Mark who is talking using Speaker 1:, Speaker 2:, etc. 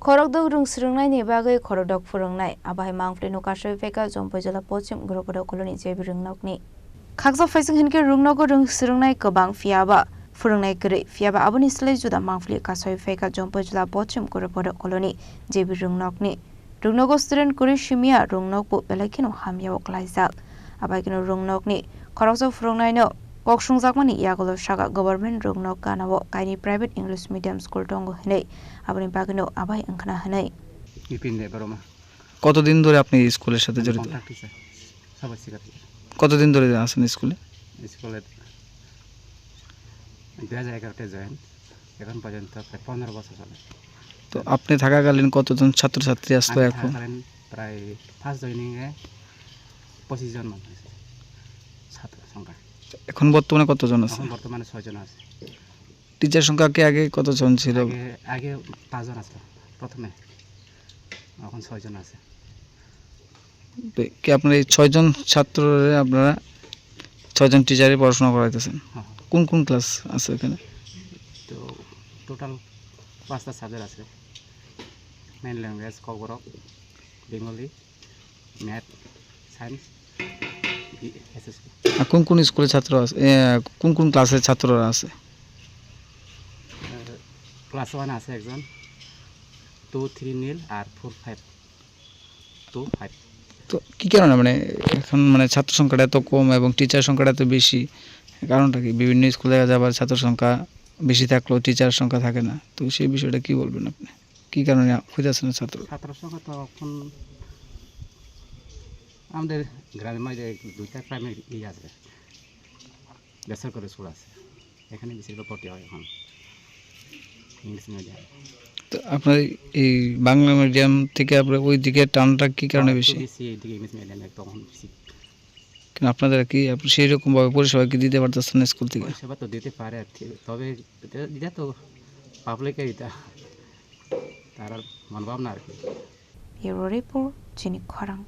Speaker 1: Khorokdok rung srungnai ni bagai khorodok phurungnai abai mangfli no kasoi feka jompoi jala pochim grokodo koloni jebi rungnokni khakja faising hinke rungnogo rung srungnai kobang fiaba phurungnai kri fiaba aboni slai juda mangfli kasoi feka jompoi jala pochim grokodo koloni jebi rungnokni rungnogo student kuri shimia rungnokbu belakino hamya oklaijak abai kino rungnokni khorokjak phurungnai no Kokshungjakmani Yagolo Shaga Government Rungnok Kanabo Kaini Private English Medium School Tongo Hinei Abani Bagino Abai Ankana Hinei
Speaker 2: কতদিন ধরে আপনি এই স্কুলের সাথে জড়িত? কতদিন ধরে আছেন স্কুলে?
Speaker 3: স্কুলে 2011 জয়েন এখন পর্যন্ত প্রায় 15 বছর চলে।
Speaker 2: তো আপনি থাকাকালীন কতজন ছাত্রছাত্রী আসলো এখন?
Speaker 3: প্রায় ফার্স্ট জয়েনিং এ 25 জন মানুষ আছে ছাত্র সংখ্যা।
Speaker 2: এখন বর্তমানে কতজন আছে?
Speaker 3: এখন বর্তমানে 6 জন আছে।
Speaker 2: টিচার সংখ্যা কি আগে কতজন ছিল?
Speaker 3: আগে 5 জন আসলো প্রথমে, এখন 6 জন আছে।
Speaker 2: কি আপনার এই 6 জন ছাত্ররে আপনারা 6 জন টিচারে পড়াশোনা করাইতেছেন? কোন কোন ক্লাস আছে এখানে?
Speaker 3: তো টোটাল 5টা সাবজেক্ট আছে। Main language Kokborok, Bengali, math, science, SSC.
Speaker 2: আর কোন কোন স্কুলের ছাত্র আছে? কোন কোন ক্লাসের ছাত্ররা আছে?
Speaker 3: ক্লাস 1 আছে একজন, 2, 3 নীল আর 4, 5, 2, 5।
Speaker 2: তো কি কারণে মানে এখন মানে ছাত্র সংখ্যাটা এত কম এবং টিচার সংখ্যাটা এত বেশি, কারণটা কি? বিভিন্ন স্কুলে যাবার ছাত্র সংখ্যা বেশি থাকলেও টিচার সংখ্যা থাকে না, তো সেই বিষয়টা কি বলবেন আপনি? কি কারণে খুঁজেছেন ছাত্র
Speaker 3: সংখ্যা? তো এখন আমাদের গ্রামের মধ্যে 2টা প্রাইমারি আছে, বেসরকারি স্কুল আছে, এখানে বেশিরভাগ ভর্তি হয় এখন ইংলিশ মিডিয়াম।
Speaker 2: তো আপনার এই বাংলা মিডিয়াম থেকে আপনার ওই দিকে টানটা কি কারণে বেশি?
Speaker 3: এইদিকে ইংলিশ মিডিয়ামে তখন বেশি।
Speaker 2: কিন্তু আপনারা কি সেই রকমভাবে পরিষেবা কি দিতে পারতেছেন স্কুল থেকে?
Speaker 3: পরিষেবা তো দিতে পারে, তবে এটা তো পাবলিকের এটা তার মনোভাবনা আর কি।
Speaker 1: Report Chini Khorang